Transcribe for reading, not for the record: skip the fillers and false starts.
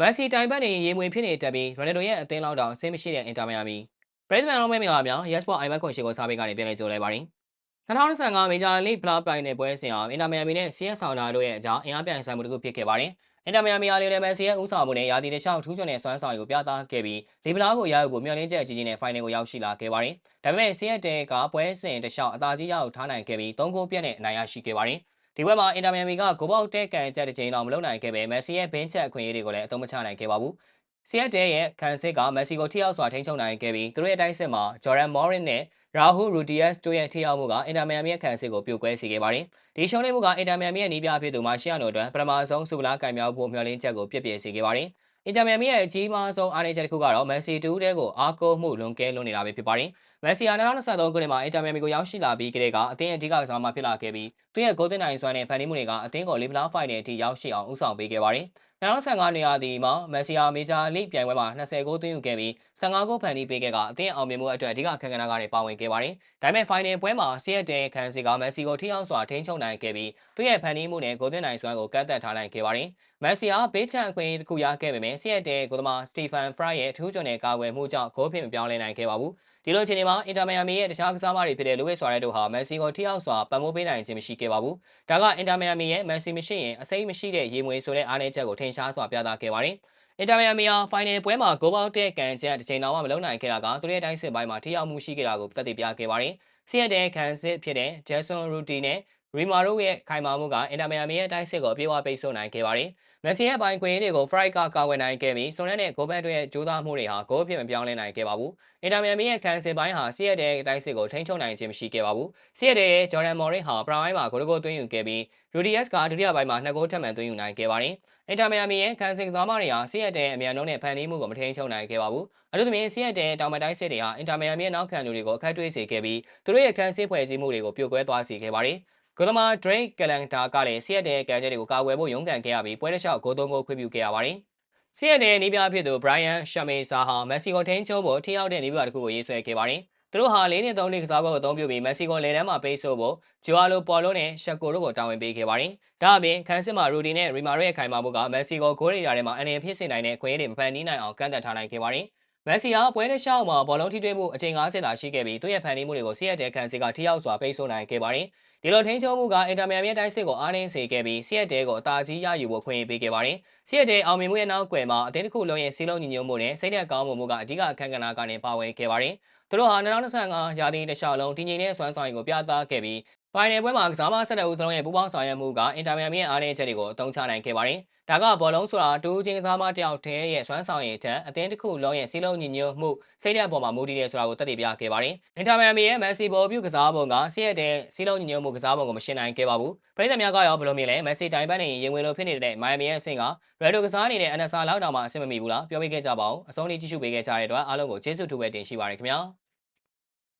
မက်ဆီတိုင်ပတ်နေရေမွေဖြစ်နေတက်ပြီးရိုနယ်ဒိုရဲ့အသင်းလောက်တောင်အဆင်းမရှိတဲ့အင်တာမီယာမီပရိသတ်များလုံးပဲမင်္ဂလာများ Yes Sport iBet ခွန်ရှိကိုစားပေးကနေပြန်လည်ကြိုလဲပါတယ်2025မေဂျာလိဖလားပြိုင်တဲ့ပွဲစဉ်အောင်အင်တာမီယာမီနဲ့ CS ဆောင်တာတို့ရဲ့အကြောင်းအင်အားပြိုင်ဆိုင်မှုတစ်ခုဖြစ်ခဲ့ပါတယ်အင်တာမီယာမီအားလေးလည်းမက်ဆီရဲ့ဦးဆောင်မှုနဲ့ယာတီတစ်လျှောက်ထူးချွန်တဲ့စွမ်းဆောင်ရည်ကိုပြသခဲ့ပြီးလီဗလာကိုရယူဖို့မျှော်လင့်ချက်အကြီးကြီးနဲ့ဖိုင်နယ်ကိုရောက်ရှိလာခဲ့ပါတယ်ဒါပေမဲ့ CS တဲကပွဲစဉ်တစ်လျှောက်အသာကြီးရအောင်ထားနိုင်ခဲ့ပြီး3ဂိုးပြတ်နဲ့အနိုင်ရရှိခဲ့ပါတယ်ဒီဘက်မှာအင်တာမီယာမီကဂိုးပေါက်တဲ့ကန်ချက်တစ်ချိန်တော့မလုံနိုင်ခဲ့ပဲမက်ဆီရဲ့ဘင်းချက်အခွင့်အရေးတွေကိုလည်းအသုံးမချနိုင်ခဲ့ပါဘူးဆီယက်တဲရဲ့ခံစစ်ကမက်ဆီကိုထိရောက်စွာထိန်းချုပ်နိုင်ခဲ့ပြီးသူတို့ရဲ့တိုက်စစ်မှာဂျော်ဒန်မော်ရင်နဲ့ရာဟူရူဒီယက်စ်တို့ရဲ့ထိရောက်မှုကအင်တာမီယာမီရဲ့ခံစစ်ကိုပြိုကွဲစေခဲ့ပါတယ်။ဒီရှုံးနိမ့်မှုကအင်တာမီယာမီရဲ့နီးပြဖြစ်သူမာရှီယာနိုအတွက်ပထမဆုံးစူပလာကင်မြောက်ဖို့မျှော်လင့်ချက်ကိုပြည့်ပြည့်စေခဲ့ပါတယ်။အင်တာမီယာမီရဲ့အကြီးမားဆုံးအားနည်းချက်တစ်ခုကတော့မက်ဆီတူးတဲကိုအားကိုးမှုလွန်ကဲလွန်နေတာပဲဖြစ်ပါတယ်။မက်ဆီဟာ2023ခုနှစ်မှာအင်တာမီယာမီကိုရောက်ရှိလာပြီးကတည်းကအသင်းအဓိကကစားမဖြစ်လာခဲ့ပြီးသူ့ရဲ့ဂိုးသွင်းနိုင်စွမ်းနဲ့ဖန်တီးမှုတွေကအသင်းကိုလီဗလာဖိုင်နယ်အထိရောက်ရှိအောင်ဦးဆောင်ပေးခဲ့ပါတယ်။2015နေရာဒီမှာမက်ဆီယာမေဂျာလိပြိုင်ပွဲမှာ20ဂိုးသွင်းယူခဲ့ပြီး15ဂိုးဖန်တီးပေးခဲ့ကအသင်းအောင်မြင်မှုအတွက်အဓိကအခမ်းအနားကနေပါဝင်ခဲ့ပါတယ်။ဒါပေမဲ့ဖိုင်နယ်ပွဲမှာဆီယက်တဲခန်စီကမက်ဆီကိုထိရောက်စွာထိန်းချုပ်နိုင်ခဲ့ပြီးသူ့ရဲ့ဖန်တီးမှုနဲ့ဂိုးသွင်းနိုင်စွမ်းကိုကန့်သက်ထားနိုင်ခဲ့ပါတယ်။မက်ဆီယာဘေးချန်အခွင့်အရေးတစ်ခုရခဲ့ပေမဲ့ဆီယက်တဲကိုသမားစတီဖန်ဖရိုက်ရဲ့ထူးချွန်တဲ့ကာကွယ်မှုကြောင့်ဂိုးဖြစ်မပြောင်းလဲနိုင်ခဲ့ပါဘူး။ဒီလိုအချိန်မှာအင်တာမီယာမီရဲ့တခြားကစားမတွေဖြစ်တဲ့လူဝစ်ဆွာရဲတို့ဟာမက်ဆီကိုထိရောက်စွာပံ့ပိုးပေးနိုင်ခြင်းမရှိခဲ့ပါဘူး။ဒါကအင်တာမီယာမီရဲ့မက်ဆီမရှိရင်အစိမ်းမရှိတဲ့ရေမွေဆိုတဲ့အားနည်းချက်ကိုထင်ရှားစွာပြသခဲ့ပါတယ်။အင်တာမီယာမီယာဖိုင်နယ်ပွဲမှာဂိုးပေါက်တဲ့ကန်ချက်တစ်ချိန်တောင်မှမလုံနိုင်ခဲ့တာကသူရဲ့တိုင်းစစ်ပိုင်းမှာထိရောက်မှုရှိခဲ့တာကိုသက်သေပြခဲ့ပါတယ်။ဆီယက်တဲ့ကန်စစ်ဖြစ်တဲ့ဂျက်ဆွန်ရူတီနဲ့ရီမာရိုရဲ့ခိုင်မာမှုကအင်တာမီယာမီရဲ့တိုင်းစစ်ကိုအပြည့်အဝပိတ်ဆို့နိုင်ခဲ့ပါတယ်။မက်ဆီရဲ့ပိုင်ခွင့်တွေကိုဖရိုက်ကကာကွယ်နိုင်ခဲ့ပြီးစွန်ရက်နဲ့ဂိုးဘက်တို့ရဲ့ကြိုးစားမှုတွေဟာဂိုးအဖြစ်မပြောင်းလဲနိုင်ခဲ့ပါဘူး။အင်တာမီယာမီရဲ့ကန်စစ်ပိုင်းဟာဆီယက်တဲ့တိုင်းစစ်ကိုထိန်းချုပ်နိုင်ခြင်းမရှိခဲ့ပါဘူး။ဆီယက်တဲ့ဂျော်ဒန်မော်ရစ်ဟာပရာပိုင်းမှာဂိုးသွင်းယူခဲ့ပြီးရူဒီယက်စ်ကဒုတိယပိုင်းမှာ2ဂိုးထပ်မံသွင်းယူနိုင်ခဲ့ပါတယ်။အင်တာမီယာမီရဲ့ကန်စစ်သမားတွေဟာဆီယက်တဲ့အမြန်နှုန်းနဲ့ဖန်တီးမှုကိုမထိန်းချုပ်နိုင်ခဲ့ပါဘူး။အထူးသဖြင့်ဆီယက်တဲ့တောင်မတိုင်းစစ်တွေဟာအင်တာမီယာမီရဲ့နောက်ခံလူတွေကိုအခက်တွေ့စေခဲ့ပြီးသူတို့ရဲ့ကန်စစ်ဖွဲ့စည်းမှုတွေကိုပြိုကွဲသွားစေခဲ့ပါတယ်။ဂိုသမားဒရိတ်ကလန်တာကလည်းဆီယက်တဲ့ကန်ချက်တွေကိုကာကွယ်ဖို့ရုန်းကန်ခဲ့ရပြီးပွဲတစ်လျှောက်ဂိုး3ဂိုးခွင့်ပြုခဲ့ရပါတယ်။ဆီယက်တဲ့နီးပြဖြစ်သူဘရိုင်ယန်ရှမေဆာဟာမက်ဆီကိုထိန်းချုပ်ဖို့ထိရောက်တဲ့နီးပြတစ်ခုကိုရေးဆွဲခဲ့ပါတယ်။သူတို့ဟာ4-3နှစ်ကစားကွက်ကိုအသုံးပြုပြီးမက်ဆီကိုလေတန်းမှာပိတ်ဆို့ဖို့ဂျိုအာလိုပေါ်လိုနဲ့ရှက်ကိုတို့ကိုတာဝန်ပေးခဲ့ပါတယ်။ဒါအပြင်ခန်းစစ်မှာရူဒီနဲ့ရီမာရိုရဲ့ခိုင်မာမှုကမက်ဆီကိုဂိုးရီယာထဲမှာအနေဖြစ်စေနိုင်တဲ့ခွင့်ရတွေမဖန်တီးနိုင်အောင်ကန့်သတ်ထားနိုင်ခဲ့ပါတယ်။မက်ဆီဟာပွဲတစ်လျှောက်မှာဘောလုံးထိတွေ့မှုအချိန်90သာရှိခဲ့ပြီးသူ့ရဲ့ဖန်တီးမှုတွေကိုဆီယက်တဲ့ခန်းစစ်ကထိရောက်စွာပိတ်ဆို့နိုင်ခဲ့ပါတယ်။ဒီလိုထိန်းချုပ်မှုကအင်တာမီယာရဲ့တိုင်းစစ်ကိုအားနည်းစေခဲ့ပြီးဆီယက်တဲကိုအသာကြီးရယူဖို့ခွင့်ရပေးခဲ့ပါတယ်။ဆီယက်တဲအောင်မြင်မှုရဲ့နောက်ကွယ်မှာအသင်းတစ်ခုလုံးရဲ့စီးလုံးညီညွတ်မှုနဲ့စိတ်ဓာတ်ကောင်းမှုကအဓိကအခမ်းအနားကနေပါဝင်ခဲ့ပါတယ်။သူတို့ဟာ2025ရာသီတစ်လျှောက်လုံးတည်ငြိမ်တဲ့စွမ်းဆောင်ရည်ကိုပြသခဲ့ပြီးဖိုင်နယ်ပွဲမှာကစားမ12ဦးစလုံးရဲ့ပူးပေါင်းဆောင်ရွက်မှုကအင်တာမီယာရဲ့အားနည်းချက်တွေကိုအသုံးချနိုင်ခဲ့ပါတယ်။ဒါကဘောလုံးဆိုတာတူးချင်းကစားမတယောက်တည်းရဲ့စွမ်းဆောင်ရည်ထက်အသင်းတစ်ခုလုံးရဲ့စီးလုံးညီညွတ်မှုစိတ်ဓာတ်ပေါ်မှာမူတည်နေဆိုတာကိုသက်သေပြခဲ့ပါတယ်။အင်တာမီယာရဲ့မက်ဆီဘောပြုကစားပုံကဆီယက်တဲ့စီးလုံးညီညွတ်မှုကစားပုံကိုမရှင်းနိုင်ခဲ့ပါဘူး။ပရိသတ်များကရောဘယ်လိုမြင်လဲမက်ဆီတိုင်ပန်းနေရင်ဝင်လို့ဖြစ်နေတဲ့မိုင်မီရဲ့အဆင့်ကရယ်ဒိုကစားနေတဲ့ NSR လောက်တောင်မှအဆင်မမီဘူးလားပြောပြခဲ့ကြပါဦး။အဆုံးထိကြည့်ရှုပေးခဲ့ကြတဲ့အတွက်အားလုံးကိုကျေးဇူးတူပဲတင်ရှိပါရခင်ဗျာ။